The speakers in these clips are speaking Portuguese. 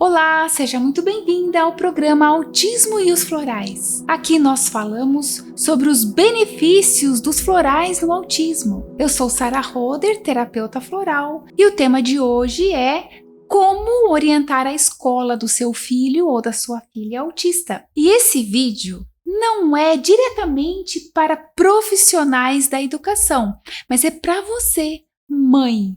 Olá, seja muito bem-vinda ao programa Autismo e os Florais. Aqui nós falamos sobre os benefícios dos florais no autismo. Eu sou Sara Roder, terapeuta floral, e o tema de hoje é como orientar a escola do seu filho ou da sua filha autista. E esse vídeo não é diretamente para profissionais da educação, mas é para você, mãe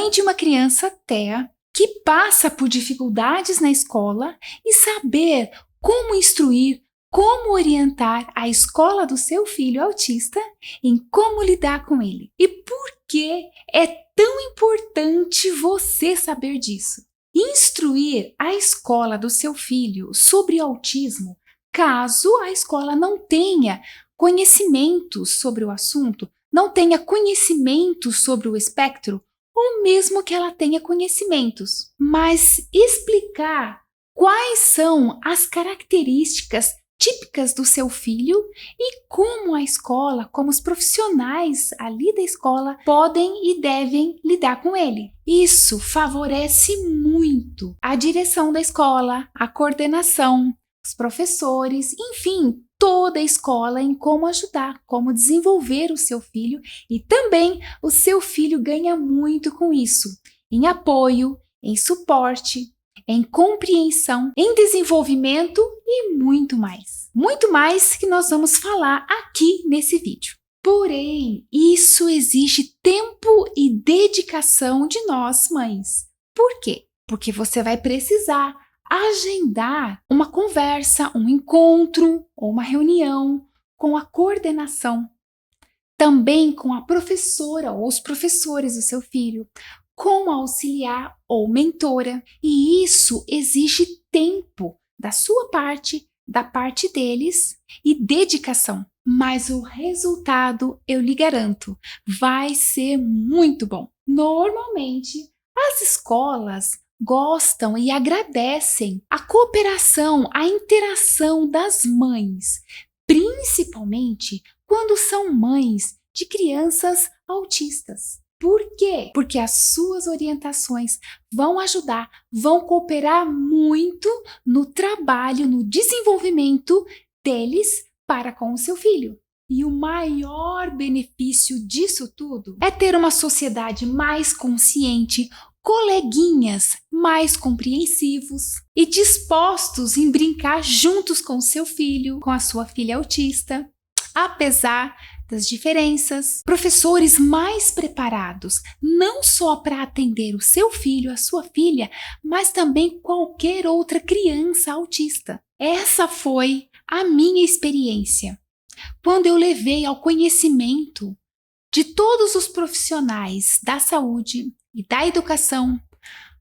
de uma criança TEA, que passa por dificuldades na escola e saber como instruir, como orientar a escola do seu filho autista em como lidar com ele. E por que é tão importante você saber disso? Instruir a escola do seu filho sobre autismo, caso a escola não tenha conhecimentos sobre o assunto, não tenha conhecimentos sobre o espectro, ou mesmo que ela tenha conhecimentos, mas explicar quais são as características típicas do seu filho e como a escola, como os profissionais ali da escola podem e devem lidar com ele. Isso favorece muito a direção da escola, a coordenação, os professores, enfim, toda a escola em como ajudar, como desenvolver o seu filho, e também o seu filho ganha muito com isso, em apoio, em suporte, em compreensão, em desenvolvimento e muito mais. Muito mais que nós vamos falar aqui nesse vídeo. Porém, isso exige tempo e dedicação de nós, mães. Por quê? Porque você vai precisar agendar uma conversa, um encontro ou uma reunião com a coordenação, também com a professora ou os professores do seu filho, com a auxiliar ou mentora. E isso exige tempo da sua parte, da parte deles e dedicação. Mas o resultado, eu lhe garanto, vai ser muito bom. Normalmente, as escolas gostam e agradecem a cooperação, a interação das mães, principalmente quando são mães de crianças autistas. Por quê? Porque as suas orientações vão ajudar, vão cooperar muito no trabalho, no desenvolvimento deles para com o seu filho. E o maior benefício disso tudo é ter uma sociedade mais consciente, coleguinhas mais compreensivos e dispostos em brincar juntos com seu filho, com a sua filha autista, apesar das diferenças, professores mais preparados, não só para atender o seu filho, a sua filha, mas também qualquer outra criança autista. Essa foi a minha experiência quando eu levei ao conhecimento de todos os profissionais da saúde e da educação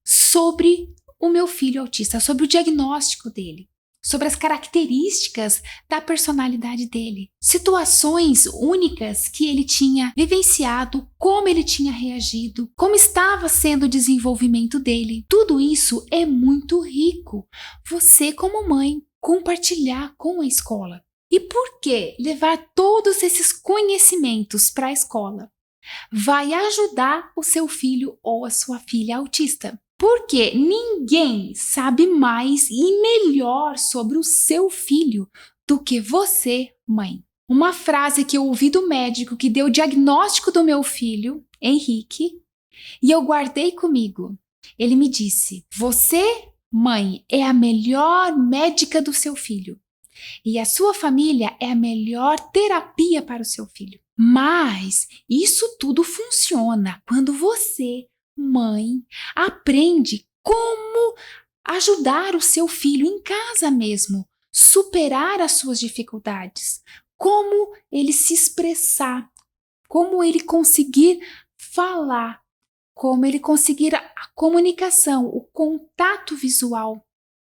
sobre o meu filho autista, sobre o diagnóstico dele, sobre as características da personalidade dele, situações únicas que ele tinha vivenciado, como ele tinha reagido, como estava sendo o desenvolvimento dele. Tudo isso é muito rico. Você, como mãe, compartilhar com a escola. E por que levar todos esses conhecimentos para a escola vai ajudar o seu filho ou a sua filha autista? Porque ninguém sabe mais e melhor sobre o seu filho do que você, mãe. Uma frase que eu ouvi do médico que deu o diagnóstico do meu filho, Henrique, e eu guardei comigo. Ele me disse: você, mãe, é a melhor médica do seu filho. E a sua família é a melhor terapia para o seu filho. Mas isso tudo funciona quando você, mãe, aprende como ajudar o seu filho em casa mesmo, superar as suas dificuldades, como ele se expressar, como ele conseguir falar, como ele conseguir a comunicação, o contato visual,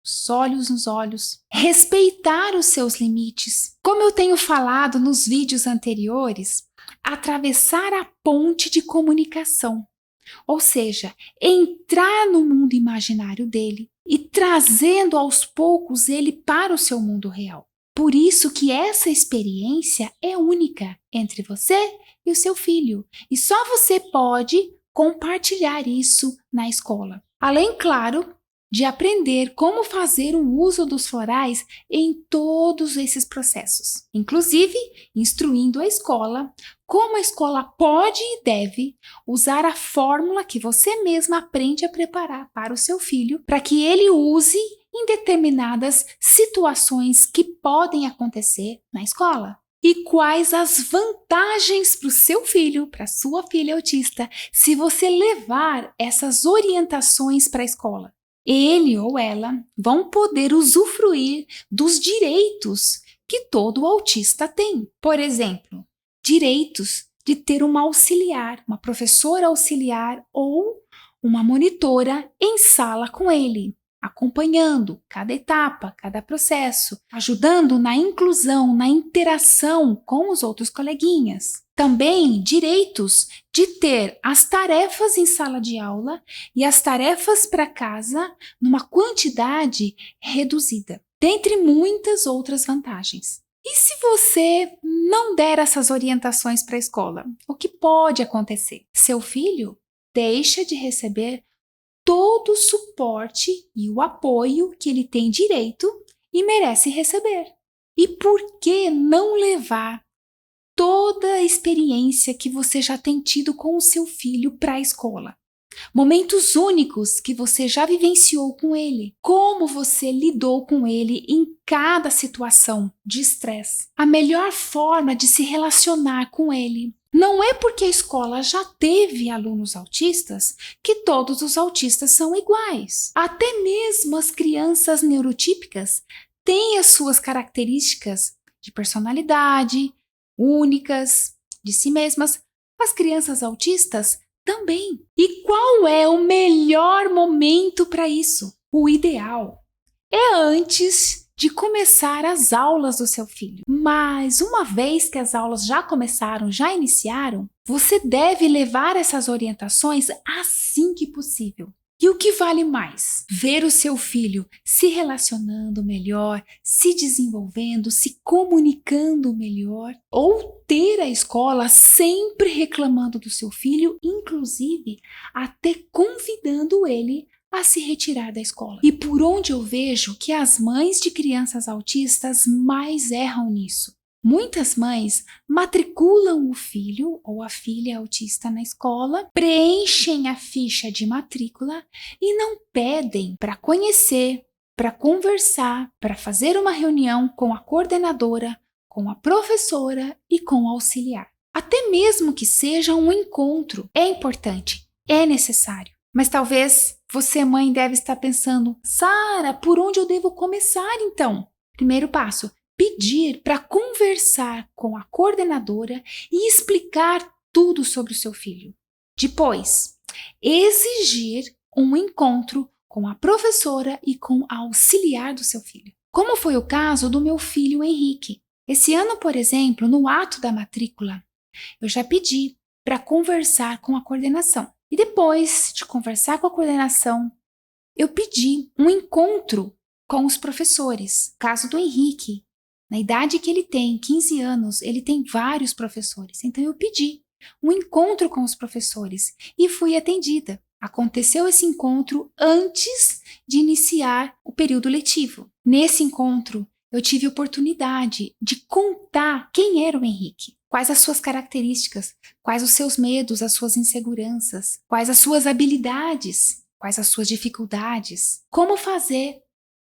os olhos nos olhos, respeitar os seus limites. Como eu tenho falado nos vídeos anteriores, atravessar a ponte de comunicação, ou seja, entrar no mundo imaginário dele e trazendo aos poucos ele para o seu mundo real. Por isso que essa experiência é única entre você e o seu filho, e só você pode compartilhar isso na escola. Além, claro, de aprender como fazer o uso dos florais em todos esses processos, inclusive instruindo a escola como a escola pode e deve usar a fórmula que você mesma aprende a preparar para o seu filho, para que ele use em determinadas situações que podem acontecer na escola. E quais as vantagens para o seu filho, para a sua filha autista, se você levar essas orientações para a escola? Ele ou ela vão poder usufruir dos direitos que todo autista tem. Por exemplo, direitos de ter uma auxiliar, uma professora auxiliar ou uma monitora em sala com ele, acompanhando cada etapa, cada processo, ajudando na inclusão, na interação com os outros coleguinhas. Também direitos de ter as tarefas em sala de aula e as tarefas para casa numa quantidade reduzida, dentre muitas outras vantagens. E se você não der essas orientações para a escola, o que pode acontecer? Seu filho deixa de receber todo o suporte e o apoio que ele tem direito e merece receber. E por que não levar toda a experiência que você já tem tido com o seu filho para a escola? Momentos únicos que você já vivenciou com ele, como você lidou com ele em cada situação de estresse, a melhor forma de se relacionar com ele. Não é porque a escola já teve alunos autistas que todos os autistas são iguais. Até mesmo as crianças neurotípicas têm as suas características de personalidade, únicas, de si mesmas. As crianças autistas também. E qual é o melhor momento para isso? O ideal é antes de começar as aulas do seu filho. Mas uma vez que as aulas já começaram, já iniciaram, você deve levar essas orientações assim que possível. E o que vale mais? Ver o seu filho se relacionando melhor, se desenvolvendo, se comunicando melhor, ou ter a escola sempre reclamando do seu filho, inclusive até convidando ele a se retirar da escola. E por onde eu vejo que as mães de crianças autistas mais erram nisso? Muitas mães matriculam o filho ou a filha autista na escola, preenchem a ficha de matrícula e não pedem para conhecer, para conversar, para fazer uma reunião com a coordenadora, com a professora e com o auxiliar. Até mesmo que seja um encontro, é importante, é necessário. Mas talvez você, mãe, deve estar pensando: Sara, por onde eu devo começar então? Primeiro passo: pedir para conversar com a coordenadora e explicar tudo sobre o seu filho. Depois, exigir um encontro com a professora e com a auxiliar do seu filho. Como foi o caso do meu filho Henrique. Esse ano, por exemplo, no ato da matrícula, eu já pedi para conversar com a coordenação. E depois de conversar com a coordenação, eu pedi um encontro com os professores. Caso do Henrique, na idade que ele tem, 15 anos, ele tem vários professores. Então eu pedi um encontro com os professores e fui atendida. Aconteceu esse encontro antes de iniciar o período letivo. Nesse encontro, eu tive oportunidade de contar quem era o Henrique, quais as suas características, quais os seus medos, as suas inseguranças, quais as suas habilidades, quais as suas dificuldades, como fazer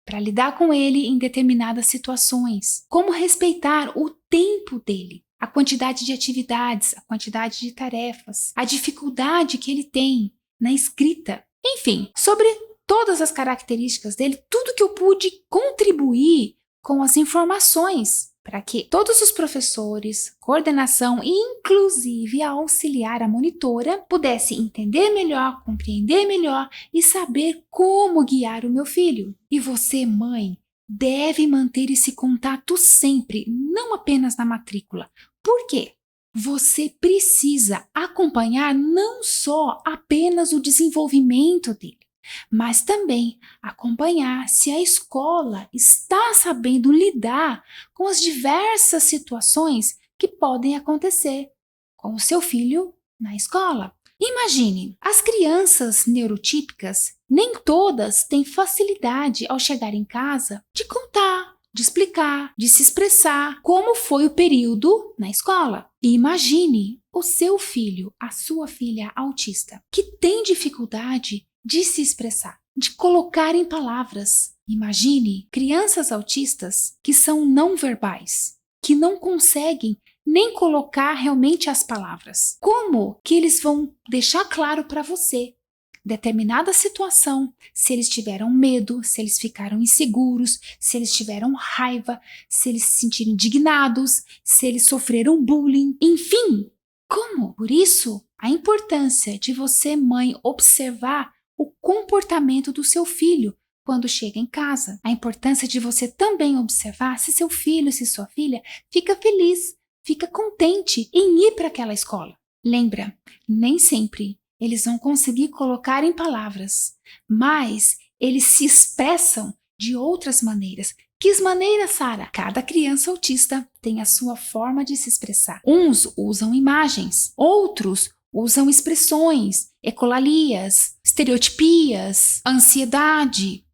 para lidar com ele em determinadas situações, como respeitar o tempo dele, a quantidade de atividades, a quantidade de tarefas, a dificuldade que ele tem na escrita, enfim, sobre todas as características dele, tudo que eu pude contribuir com as informações para que todos os professores, coordenação e inclusive a auxiliar, a monitora, pudessem entender melhor, compreender melhor e saber como guiar o meu filho. E você, mãe, deve manter esse contato sempre, não apenas na matrícula. Por quê? Você precisa acompanhar não só apenas o desenvolvimento dele, mas também acompanhar se a escola está sabendo lidar com as diversas situações que podem acontecer com o seu filho na escola. Imagine, as crianças neurotípicas, nem todas têm facilidade ao chegar em casa de contar, de explicar, de se expressar como foi o período na escola. E imagine o seu filho, a sua filha autista, que tem dificuldade de se expressar, de colocar em palavras. Imagine crianças autistas que são não verbais, que não conseguem nem colocar realmente as palavras. Como que eles vão deixar claro para você determinada situação, se eles tiveram medo, se eles ficaram inseguros, se eles tiveram raiva, se eles se sentiram indignados, se eles sofreram bullying, enfim, como? Por isso, a importância de você, mãe, observar o comportamento do seu filho quando chega em casa. A importância de você também observar se seu filho, se sua filha fica feliz, fica contente em ir para aquela escola. Lembra, nem sempre eles vão conseguir colocar em palavras, mas eles se expressam de outras maneiras. Que maneiras, Sara? Cada criança autista tem a sua forma de se expressar. Uns usam imagens, outros usam expressões, ecolalias, estereotipias, ansiedade.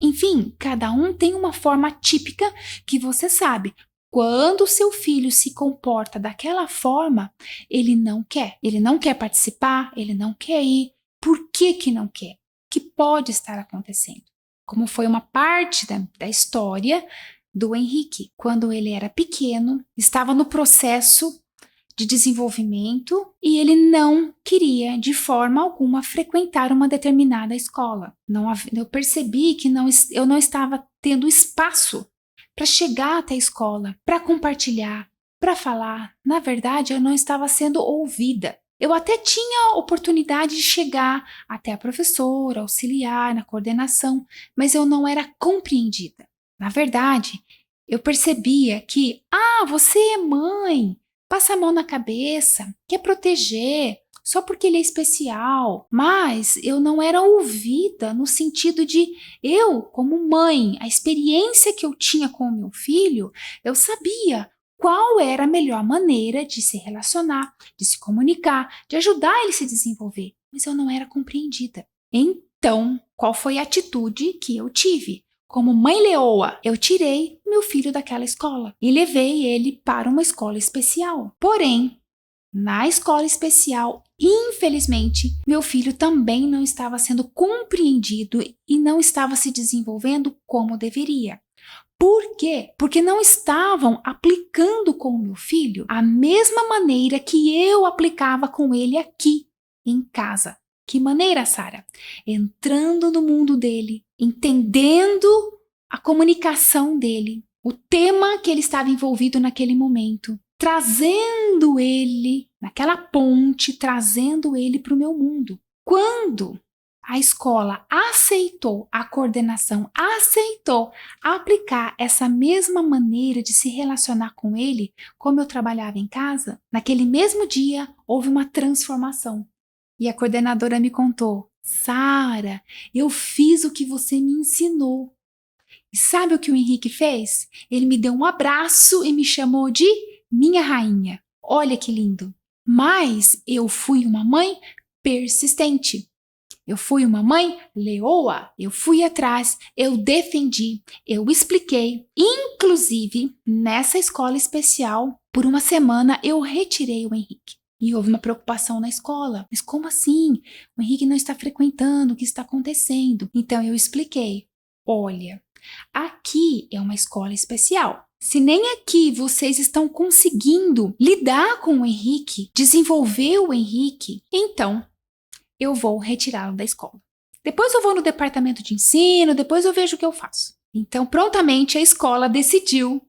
Enfim, cada um tem uma forma típica que você sabe. Quando o seu filho se comporta daquela forma, ele não quer participar, ele não quer ir. Por que não quer? O que pode estar acontecendo? Como foi uma parte da história do Henrique, quando ele era pequeno, estava no processo de desenvolvimento e ele não queria de forma alguma frequentar uma determinada escola. Eu percebi que eu não estava tendo espaço para chegar até a escola, para compartilhar, para falar. Na verdade, eu não estava sendo ouvida. Eu até tinha oportunidade de chegar até a professora, auxiliar na coordenação, mas eu não era compreendida. Na verdade, eu percebia que, você é mãe, passa a mão na cabeça, quer proteger, só porque ele é especial. Mas eu não era ouvida no sentido de eu, como mãe, a experiência que eu tinha com o meu filho, eu sabia qual era a melhor maneira de se relacionar, de se comunicar, de ajudar ele a se desenvolver. Mas eu não era compreendida. Então, qual foi a atitude que eu tive? Como mãe leoa, eu tirei meu filho daquela escola e levei ele para uma escola especial. Porém, na escola especial, infelizmente, meu filho também não estava sendo compreendido e não estava se desenvolvendo como deveria. Por quê? Porque não estavam aplicando com o meu filho a mesma maneira que eu aplicava com ele aqui em casa. Que maneira, Sara? Entrando no mundo dele, entendendo a comunicação dele, o tema que ele estava envolvido naquele momento, trazendo ele naquela ponte, trazendo ele para o meu mundo. Quando a escola aceitou, a coordenação aceitou aplicar essa mesma maneira de se relacionar com ele, como eu trabalhava em casa, naquele mesmo dia houve uma transformação. E a coordenadora me contou: Sara, eu fiz o que você me ensinou. E sabe o que o Henrique fez? Ele me deu um abraço e me chamou de minha rainha. Olha que lindo. Mas eu fui uma mãe persistente. Eu fui uma mãe leoa. Eu fui atrás, eu defendi, eu expliquei. Inclusive, nessa escola especial, por uma semana eu retirei o Henrique. E houve uma preocupação na escola. Mas como assim? O Henrique não está frequentando, o que está acontecendo? Então eu expliquei. Olha, aqui é uma escola especial. Se nem aqui vocês estão conseguindo lidar com o Henrique, desenvolver o Henrique, então eu vou retirá-lo da escola. Depois eu vou no departamento de ensino, depois eu vejo o que eu faço. Então, prontamente, a escola decidiu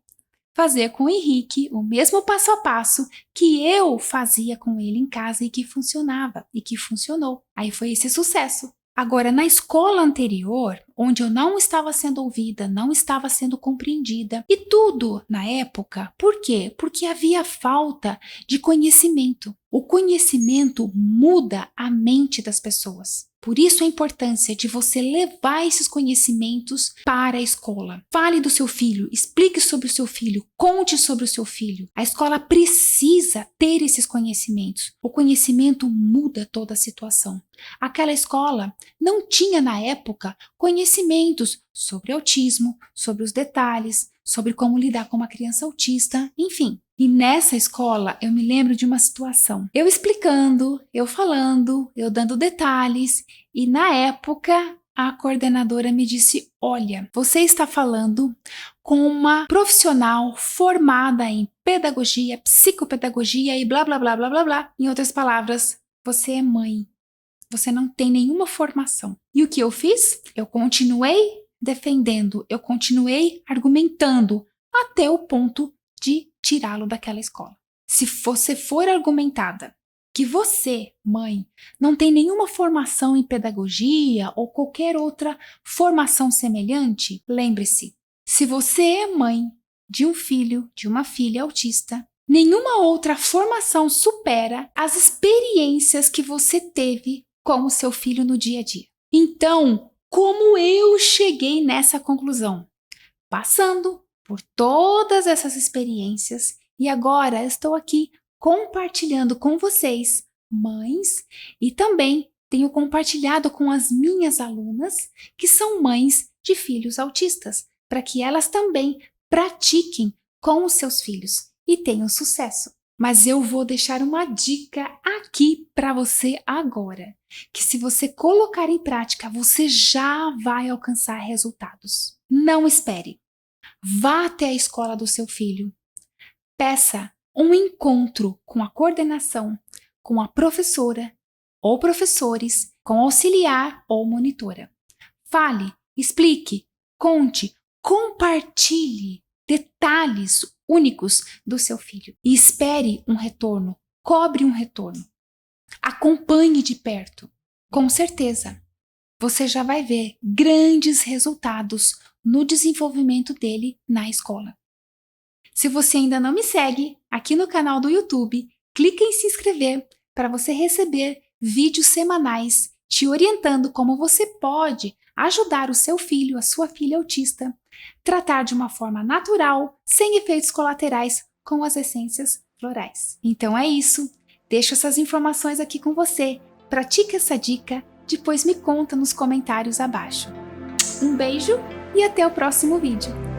fazer com o Henrique o mesmo passo a passo que eu fazia com ele em casa e que funcionava, e que funcionou. Aí foi esse sucesso. Agora, na escola anterior, onde eu não estava sendo ouvida, não estava sendo compreendida, e tudo na época, por quê? Porque havia falta de conhecimento. O conhecimento muda a mente das pessoas. Por isso a importância de você levar esses conhecimentos para a escola. Fale do seu filho, explique sobre o seu filho, conte sobre o seu filho. A escola precisa ter esses conhecimentos. O conhecimento muda toda a situação. Aquela escola não tinha na época conhecimentos sobre autismo, sobre os detalhes, sobre como lidar com uma criança autista, enfim. E nessa escola eu me lembro de uma situação. Eu explicando, eu falando, eu dando detalhes e na época a coordenadora me disse: olha, você está falando com uma profissional formada em pedagogia, psicopedagogia e blá blá blá blá blá blá. Em outras palavras, você é mãe. Você não tem nenhuma formação. E o que eu fiz? Eu continuei defendendo, eu continuei argumentando até o ponto de tirá-lo daquela escola. Se você for argumentada que você, mãe, não tem nenhuma formação em pedagogia ou qualquer outra formação semelhante, lembre-se, se você é mãe de um filho, de uma filha autista, nenhuma outra formação supera as experiências que você teve com o seu filho no dia a dia. Então, como eu cheguei nessa conclusão? Passando por todas essas experiências e agora estou aqui compartilhando com vocês, mães, e também tenho compartilhado com as minhas alunas que são mães de filhos autistas, para que elas também pratiquem com os seus filhos e tenham sucesso. Mas eu vou deixar uma dica aqui para você agora, que se você colocar em prática, você já vai alcançar resultados. Não espere. Vá até a escola do seu filho. Peça um encontro com a coordenação, com a professora ou professores, com auxiliar ou monitora. Fale, explique, conte, compartilhe detalhes únicos do seu filho e espere um retorno, cobre um retorno. Acompanhe de perto. Com certeza, você já vai ver grandes resultados no desenvolvimento dele na escola. Se você ainda não me segue aqui no canal do YouTube, clique em se inscrever para você receber vídeos semanais te orientando como você pode ajudar o seu filho, a sua filha autista, tratar de uma forma natural, sem efeitos colaterais com as essências florais. Então é isso, deixo essas informações aqui com você, pratique essa dica, depois me conta nos comentários abaixo. Um beijo e até o próximo vídeo.